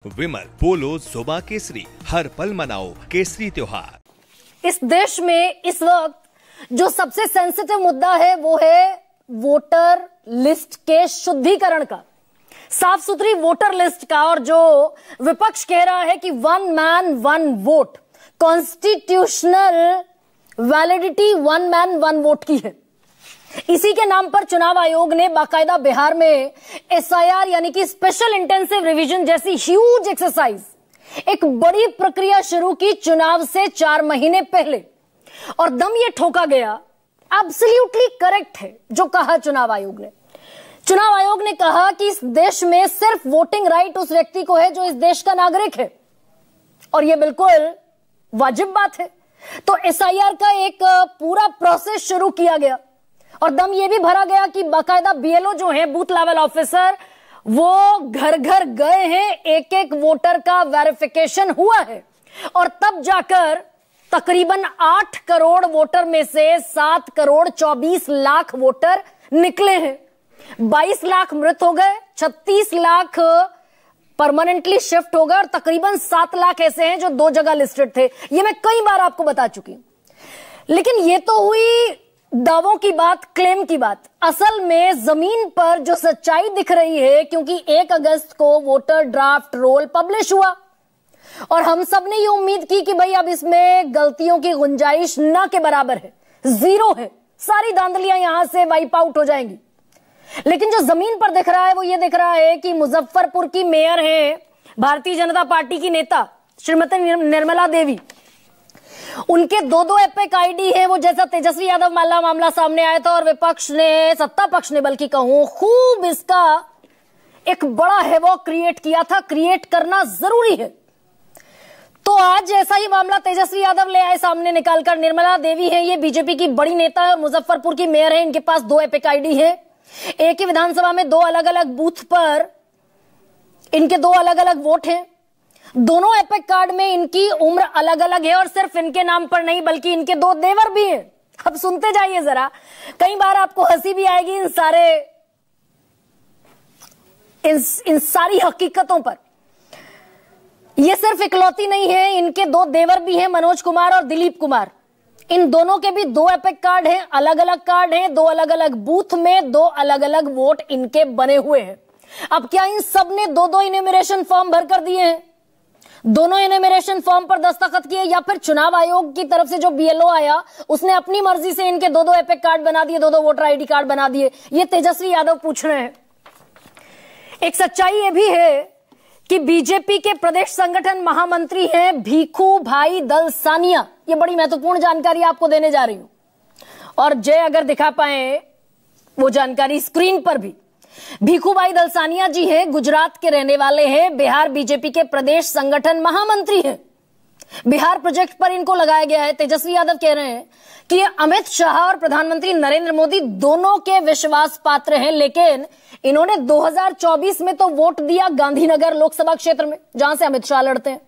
विमल बोलो जुबा केसरी, हर पल मनाओ केसरी त्योहार। इस देश में इस वक्त जो सबसे सेंसिटिव मुद्दा है वो है वोटर लिस्ट के शुद्धिकरण का, साफ सुथरी वोटर लिस्ट का। और जो विपक्ष कह रहा है कि one man one vote, constitutional validity one man one vote की है। इसी के नाम पर चुनाव आयोग ने बाकायदा बिहार में एसआईआर यानी कि स्पेशल इंटेंसिव रिवीजन जैसी ह्यूज एक्सरसाइज, एक बड़ी प्रक्रिया शुरू की चुनाव से 4 महीने पहले। और दम ये ठोका गया, एब्सोल्युटली करेक्ट है जो कहा चुनाव आयोग ने। चुनाव आयोग ने कहा कि इस देश में सिर्फ वोटिंग राइट उस व्यक्ति को है जो इस देश का नागरिक है, और यह बिल्कुल वाजिब बात है। तो एसआईआर का एक पूरा प्रोसेस शुरू किया गया और दम यह भी भरा गया कि बाकायदा बीएलओ जो है, बूथ लेवल ऑफिसर, वो घर घर गए हैं, एक एक वोटर का वेरिफिकेशन हुआ है। और तब जाकर तकरीबन 8 करोड़ वोटर में से 7 करोड़ 24 लाख वोटर निकले हैं। 22 लाख मृत हो गए, 36 लाख परमानेंटली शिफ्ट हो गए और तकरीबन 7 लाख ऐसे हैं जो 2 जगह लिस्टेड थे। ये मैं कई बार आपको बता चुकी हूं। लेकिन ये तो हुई दावों की बात, क्लेम की बात। असल में जमीन पर जो सच्चाई दिख रही है, क्योंकि 1 अगस्त को वोटर ड्राफ्ट रोल पब्लिश हुआ और हम सब ने ये उम्मीद की कि भाई अब इसमें गलतियों की गुंजाइश ना के बराबर है, 0 है, सारी धांधलियां यहां से वाइप आउट हो जाएंगी। लेकिन जो जमीन पर दिख रहा है वो ये दिख रहा है कि मुजफ्फरपुर की मेयर है भारतीय जनता पार्टी की नेता श्रीमती निर्मला देवी। उनके 2 एपिक आईडी है। वो जैसा तेजस्वी यादव वाला मामला सामने आया था और विपक्ष ने, सत्ता पक्ष ने बल्कि कहूं, खूब इसका एक बड़ा हैवॉक क्रिएट किया था। क्रिएट करना जरूरी है। तो आज ऐसा ही मामला तेजस्वी यादव ले आए सामने निकालकर। निर्मला देवी है, ये बीजेपी की बड़ी नेता है और मुजफ्फरपुर की मेयर है। इनके पास 2 एपिक आईडी है। एक ही विधानसभा में 2 अलग अलग बूथ पर इनके 2 अलग अलग वोट हैं। दोनों एपिक कार्ड में इनकी उम्र अलग अलग है और सिर्फ इनके नाम पर नहीं बल्कि इनके 2 देवर भी हैं। अब सुनते जाइए जरा, कई बार आपको हंसी भी आएगी इन सारी हकीकतों पर। यह सिर्फ इकलौती नहीं है, इनके 2 देवर भी हैं, मनोज कुमार और दिलीप कुमार। इन दोनों के भी 2 एपिक कार्ड हैं, अलग अलग कार्ड हैं, 2 अलग अलग बूथ में 2 अलग अलग वोट इनके बने हुए हैं। अब क्या इन सब ने 2 इन्यूमरेशन फॉर्म भर कर दिए हैं? दोनों इन्यूमरेशन फॉर्म पर दस्तखत किए, या फिर चुनाव आयोग की तरफ से जो बीएलओ आया उसने अपनी मर्जी से इनके 2 एपिक कार्ड बना दिए, 2 वोटर आईडी कार्ड बना दिए? ये तेजस्वी यादव पूछ रहे हैं। एक सच्चाई ये भी है कि बीजेपी के प्रदेश संगठन महामंत्री हैं भीखू भाई दलसानिया। ये बड़ी महत्वपूर्ण जानकारी आपको देने जा रही हूं, और जय अगर दिखा पाए वो जानकारी स्क्रीन पर भी। भीखू भाई दलसानिया जी हैं, गुजरात के रहने वाले हैं, बिहार बीजेपी के प्रदेश संगठन महामंत्री हैं। बिहार प्रोजेक्ट पर इनको लगाया गया है। तेजस्वी यादव कह रहे हैं कि अमित शाह और प्रधानमंत्री नरेंद्र मोदी दोनों के विश्वास पात्र हैं, लेकिन इन्होंने 2024 में तो वोट दिया गांधीनगर लोकसभा क्षेत्र में, जहां से अमित शाह लड़ते हैं।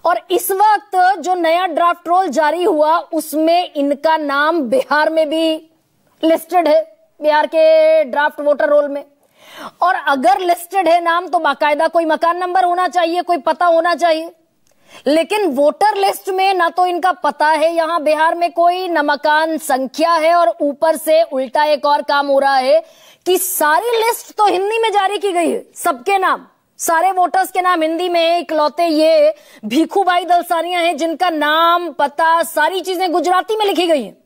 और इस वक्त जो नया ड्राफ्ट रोल जारी हुआ उसमें इनका नाम बिहार में भी लिस्टेड है, बिहार के ड्राफ्ट वोटर रोल में। और अगर लिस्टेड है नाम तो बाकायदा कोई मकान नंबर होना चाहिए, कोई पता होना चाहिए। लेकिन वोटर लिस्ट में ना तो इनका पता है यहां बिहार में कोई, न मकान संख्या है, और ऊपर से उल्टा एक और काम हो रहा है कि सारी लिस्ट तो हिंदी में जारी की गई है, सबके नाम, सारे वोटर्स के नाम हिंदी में है। इकलौते ये भीखू भाई दलसानिया हैं जिनका नाम, पता, सारी चीजें गुजराती में लिखी गई हैं।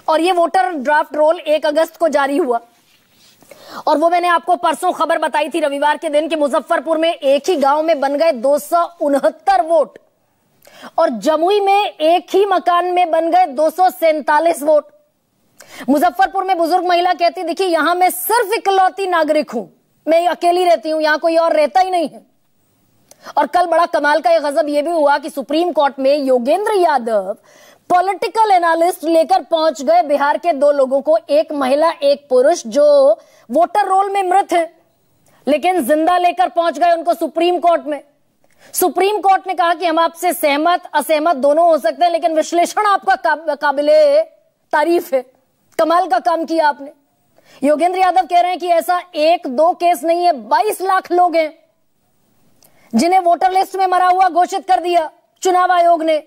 और ये वोटर ड्राफ्ट रोल 1 अगस्त को जारी हुआ। और वो मैंने आपको परसों खबर बताई थी रविवार के दिन कि मुजफ्फरपुर में एक ही गांव में बन गए 269 वोट, और जमुई में एक ही मकान में बन गए 247 वोट। मुजफ्फरपुर में बुजुर्ग महिला कहती, देखिए यहां मैं सिर्फ इकलौती नागरिक हूं, मैं अकेली रहती हूं, यहां कोई और रहता ही नहीं है। और कल बड़ा कमाल का यह गजब यह भी हुआ कि सुप्रीम कोर्ट में योगेंद्र यादव पॉलिटिकल एनालिस्ट लेकर पहुंच गए बिहार के 2 लोगों को, एक महिला एक पुरुष, जो वोटर रोल में मृत है, लेकिन जिंदा लेकर पहुंच गए उनको सुप्रीम कोर्ट में। सुप्रीम कोर्ट ने कहा कि हम आपसे सहमत असहमत दोनों हो सकते हैं, लेकिन विश्लेषण आपका काबिले तारीफ है, कमाल का काम किया आपने। योगेंद्र यादव कह रहे हैं कि ऐसा 1-2 केस नहीं है, 22 लाख लोग हैं जिन्हें वोटर लिस्ट में मरा हुआ घोषित कर दिया चुनाव आयोग ने।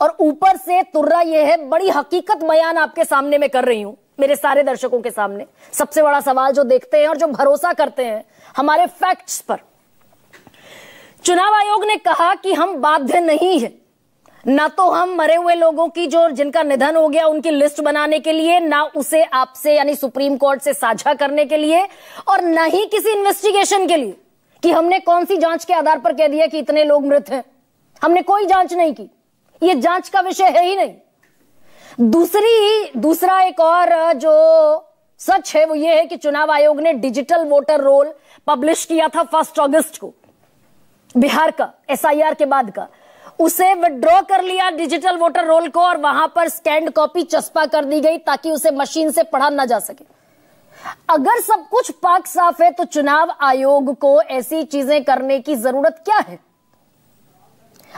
और ऊपर से तुर्रा यह है, बड़ी हकीकत बयान आपके सामने मैं कर रही हूं, मेरे सारे दर्शकों के सामने। सबसे बड़ा सवाल जो देखते हैं और जो भरोसा करते हैं हमारे फैक्ट्स पर, चुनाव आयोग ने कहा कि हम बाध्य नहीं है, ना तो हम मरे हुए लोगों की जो जिनका निधन हो गया उनकी लिस्ट बनाने के लिए, ना उसे आपसे यानी सुप्रीम कोर्ट से साझा करने के लिए, और ना ही किसी इन्वेस्टिगेशन के लिए कि हमने कौन सी जांच के आधार पर कह दिया कि इतने लोग मृत हैं। हमने कोई जांच नहीं की, यह जांच का विषय है ही नहीं। दूसरा एक और जो सच है वो ये है कि चुनाव आयोग ने डिजिटल वोटर रोल पब्लिश किया था 1 अगस्त को, बिहार का SIR के बाद का, उसे विड्रॉ कर लिया डिजिटल वोटर रोल को, और वहां पर स्कैन्ड कॉपी चस्पा कर दी गई ताकि उसे मशीन से पढ़ा ना जा सके। अगर सब कुछ पाक साफ है तो चुनाव आयोग को ऐसी चीजें करने की जरूरत क्या है।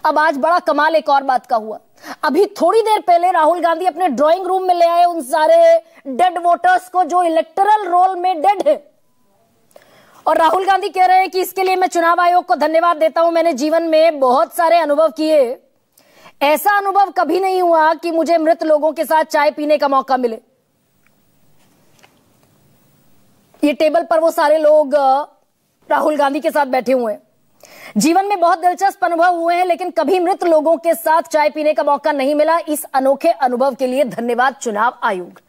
अब आज बड़ा कमाल एक और बात का हुआ, अभी थोड़ी देर पहले राहुल गांधी अपने ड्राइंग रूम में ले आए उन सारे डेड वोटर्स को जो इलेक्टोरल रोल में डेड है, और राहुल गांधी कह रहे हैं कि इसके लिए मैं चुनाव आयोग को धन्यवाद देता हूं। मैंने जीवन में बहुत सारे अनुभव किए, ऐसा अनुभव कभी नहीं हुआ कि मुझे मृत लोगों के साथ चाय पीने का मौका मिले। ये टेबल पर वो सारे लोग राहुल गांधी के साथ बैठे हुए हैं। जीवन में बहुत दिलचस्प अनुभव हुए हैं, लेकिन कभी मृत लोगों के साथ चाय पीने का मौका नहीं मिला। इस अनोखे अनुभव के लिए धन्यवाद चुनाव आयोग।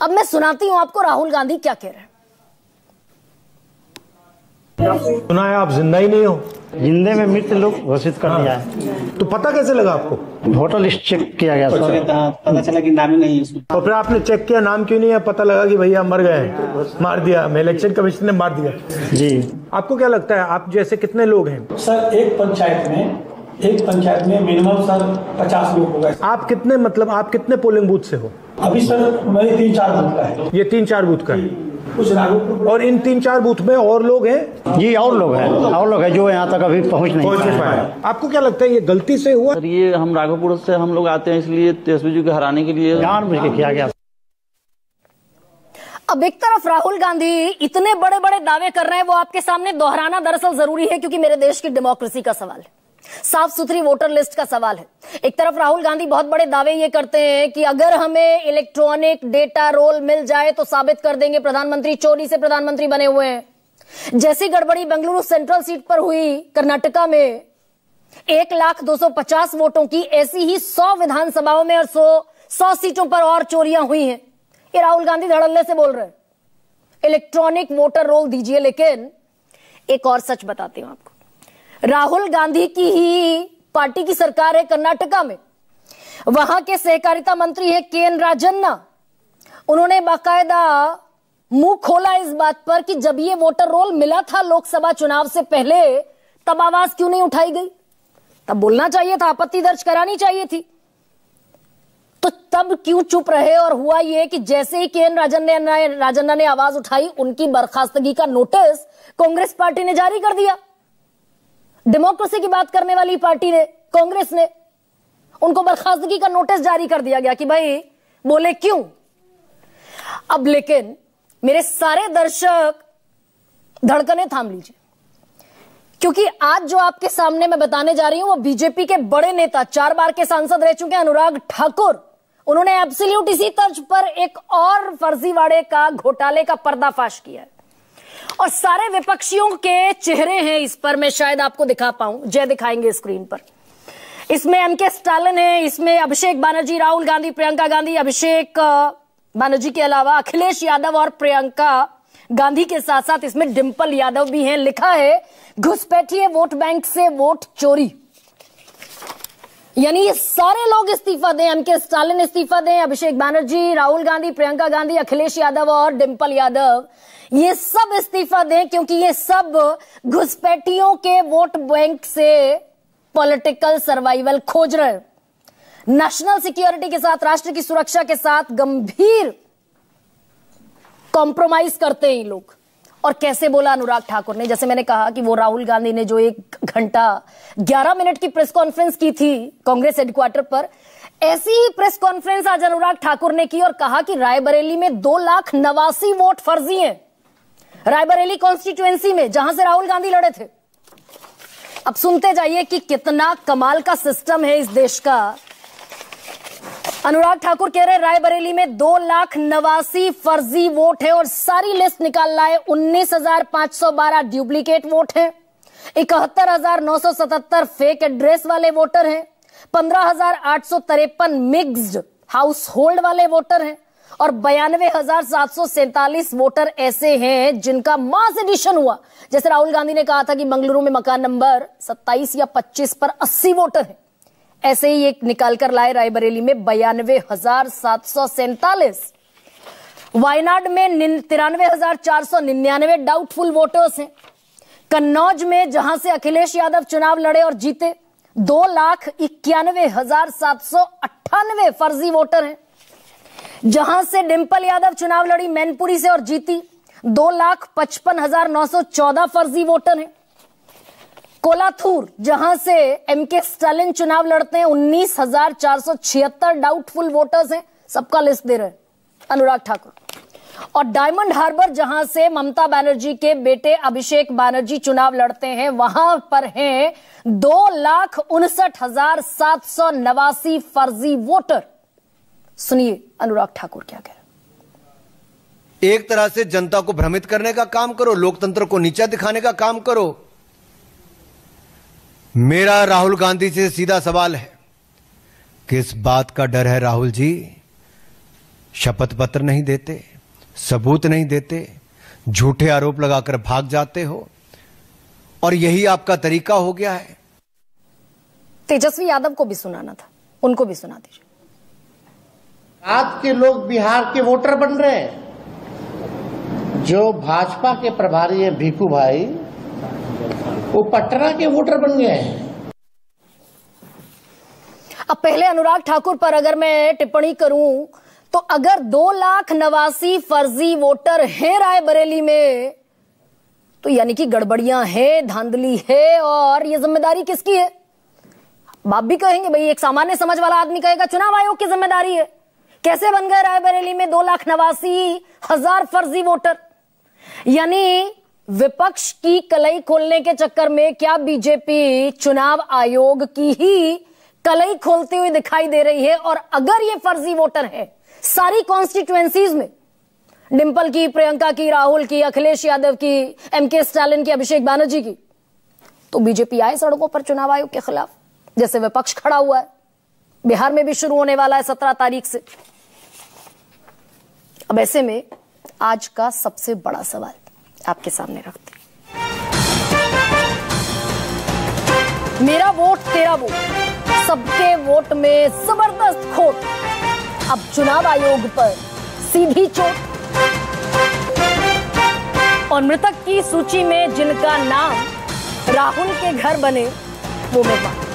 अब मैं सुनाती हूं आपको राहुल गांधी क्या कह रहे हैं। सुना है आप जिंदा ही नहीं हो, जिंदे में मृत लोग घोषित कर दिया है। तो पता कैसे लगा आपको? वोटर लिस्ट चेक किया गया सर, पता चला कि नाम ही नहीं है उसमें। और फिर आपने चेक किया, नाम क्यों नहीं है? पता लगा कि भैया मर गए, मार दिया, इलेक्शन कमीशन ने मार दिया। जी। आपको क्या लगता है, आप जैसे कितने लोग हैं? सर एक पंचायत में मिनिमम सर 50 लोग हो गए। आप कितने, मतलब आप कितने पोलिंग बूथ से हो? अभी सर मेरे 3-4 बूथ का है। ये 3-4 बूथ का है, कुछ राघोपुर। और इन 3-4 बूथ में और लोग हैं? जी और लोग हैं जो यहाँ तक अभी पहुँच नहीं पाए। आपको क्या लगता है ये गलती से हुआ? सर ये हम राघोपुर से हम लोग आते हैं, इसलिए तेजस्वी जी को हराने के लिए जानबूझ के किया गया। अब एक तरफ राहुल गांधी इतने बड़े बड़े दावे कर रहे हैं, वो आपके सामने दोहराना दरअसल जरूरी है क्योंकि मेरे देश की डेमोक्रेसी का सवाल है, साफ सुथरी वोटर लिस्ट का सवाल है। एक तरफ राहुल गांधी बहुत बड़े दावे ये करते हैं कि अगर हमें इलेक्ट्रॉनिक डेटा रोल मिल जाए तो साबित कर देंगे प्रधानमंत्री चोरी से प्रधानमंत्री बने हुए हैं। जैसी गड़बड़ी बेंगलुरु सेंट्रल सीट पर हुई कर्नाटका में 1,250 वोटों की, ऐसी ही 100 विधानसभाओं में और 100 सीटों पर और चोरियां हुई हैं। ये राहुल गांधी धड़ल्ले से बोल रहे हैं इलेक्ट्रॉनिक वोटर रोल दीजिए। लेकिन एक और सच बताती हूं आपको, राहुल गांधी की ही पार्टी की सरकार है कर्नाटका में, वहां के सहकारिता मंत्री है केएन राजन्ना। उन्होंने बाकायदा मुंह खोला इस बात पर कि जब ये वोटर रोल मिला था लोकसभा चुनाव से पहले, तब आवाज क्यों नहीं उठाई गई? तब बोलना चाहिए था, आपत्ति दर्ज करानी चाहिए थी, तो तब क्यों चुप रहे? और हुआ यह कि जैसे ही केएन राजन्ना ने आवाज उठाई, उनकी बर्खास्तगी का नोटिस कांग्रेस पार्टी ने जारी कर दिया। डेमोक्रेसी की बात करने वाली पार्टी ने, कांग्रेस ने, उनको बर्खास्तगी का नोटिस जारी कर दिया गया कि भाई बोले क्यों। अब लेकिन मेरे सारे दर्शक धड़कने थाम लीजिए, क्योंकि आज जो आपके सामने मैं बताने जा रही हूं वो बीजेपी के बड़े नेता, 4 बार के सांसद रह चुके अनुराग ठाकुर, उन्होंने एब्सोल्यूट इसी तर्ज पर एक और फर्जीवाड़े का, घोटाले का पर्दाफाश किया है। और सारे विपक्षियों के चेहरे हैं इस पर, मैं शायद आपको दिखा पाऊं, जय दिखाएंगे स्क्रीन पर। इसमें एमके स्टालिन है, इसमें अभिषेक बनर्जी, राहुल गांधी, प्रियंका गांधी, अभिषेक बनर्जी के अलावा अखिलेश यादव और प्रियंका गांधी के साथ साथ इसमें डिंपल यादव भी हैं। लिखा है घुसपैठिए वोट बैंक से वोट चोरी, यानी ये सारे लोग इस्तीफा दें, एमके स्टालिन इस्तीफा दें, अभिषेक बनर्जी, राहुल गांधी, प्रियंका गांधी, अखिलेश यादव और डिंपल यादव, ये सब इस्तीफा दें, क्योंकि ये सब घुसपैठियों के वोट बैंक से पॉलिटिकल सर्वाइवल खोज रहे हैं। नेशनल सिक्योरिटी के साथ, राष्ट्र की सुरक्षा के साथ गंभीर कॉम्प्रोमाइज करते हैं ये लोग। और कैसे बोला अनुराग ठाकुर ने, जैसे मैंने कहा कि वो राहुल गांधी ने जो 1 घंटा 11 मिनट की प्रेस कॉन्फ्रेंस की थी कांग्रेस हेडक्वार्टर पर, ऐसी ही प्रेस कॉन्फ्रेंस आज अनुराग ठाकुर ने की और कहा कि रायबरेली में 2,89,000 वोट फर्जी हैं। रायबरेली कॉन्स्टिट्यूएंसी में, जहां से राहुल गांधी लड़े थे। अब सुनते जाइए कि कितना कमाल का सिस्टम है इस देश का। अनुराग ठाकुर कह रहे रायबरेली में 2,89,000 फर्जी वोट है और सारी लिस्ट निकाल लाए। 19,512 डुप्लीकेट वोट हैं, 71,977 फेक एड्रेस वाले वोटर हैं, 15,853 मिक्स्ड हाउस होल्ड वाले वोटर हैं और 92,747 वोटर ऐसे हैं जिनका मास एडिशन हुआ। जैसे राहुल गांधी ने कहा था कि मंगलुरु में मकान नंबर 27 या 25 पर 80 वोटर हैं, ऐसे ही एक निकालकर लाए रायबरेली में 92,747। वायनाड में 93,499 डाउटफुल वोटर्स हैं। कन्नौज में, जहां से अखिलेश यादव चुनाव लड़े और जीते, 2,91,798 फर्जी वोटर हैं। जहां से डिंपल यादव चुनाव लड़ी मैनपुरी से और जीती, 2,55,914 फर्जी वोटर हैं। कोलाथूर, जहां से एमके स्टालिन चुनाव लड़ते हैं, 19,476 डाउटफुल वोटर्स हैं। सबका लिस्ट दे रहे हैं अनुराग ठाकुर। और डायमंड हार्बर, जहां से ममता बनर्जी के बेटे अभिषेक बनर्जी चुनाव लड़ते हैं, वहां पर हैं 2,59,789 फर्जी वोटर। सुनिए अनुराग ठाकुर क्या कह रहे हैं। एक तरह से जनता को भ्रमित करने का काम करो, लोकतंत्र को नीचा दिखाने का काम करो। मेरा राहुल गांधी से सीधा सवाल है, किस बात का डर है राहुल जी? शपथ पत्र नहीं देते, सबूत नहीं देते, झूठे आरोप लगाकर भाग जाते हो और यही आपका तरीका हो गया है। तेजस्वी यादव को भी सुनाना था, उनको भी सुना दीजिए। आज के लोग बिहार के वोटर बन रहे हैं। जो भाजपा के प्रभारी हैं भीखू भाई, वो पटना के वोटर बन गए हैं। अब पहले अनुराग ठाकुर पर अगर मैं टिप्पणी करूं तो अगर 2,89,000 फर्जी वोटर हैं रायबरेली में, तो यानी कि गड़बड़ियां हैं, धांधली है, और ये जिम्मेदारी किसकी है? बाप भी कहेंगे, भाई एक सामान्य समझ वाला आदमी कहेगा चुनाव आयोग की जिम्मेदारी है। कैसे बन गए रायबरेली में 2,89,000 फर्जी वोटर? यानी विपक्ष की कलई खोलने के चक्कर में क्या बीजेपी चुनाव आयोग की ही कलई खोलती हुई दिखाई दे रही है? और अगर ये फर्जी वोटर है सारी कॉन्स्टिट्यूएंसीज में, डिंपल की, प्रियंका की, राहुल की, अखिलेश यादव की, एमके स्टालिन की, अभिषेक बनर्जी की, तो बीजेपी आए सड़कों पर चुनाव आयोग के खिलाफ, जैसे विपक्ष खड़ा हुआ है। बिहार में भी शुरू होने वाला है 17 तारीख से। अब ऐसे में आज का सबसे बड़ा सवाल आपके सामने रखते हैं। मेरा वोट तेरा वोट, सबके वोट में जबरदस्त खोट, अब चुनाव आयोग पर सीधी चोट। और मृतक की सूची में जिनका नाम राहुल के घर बने, वो मेहमान।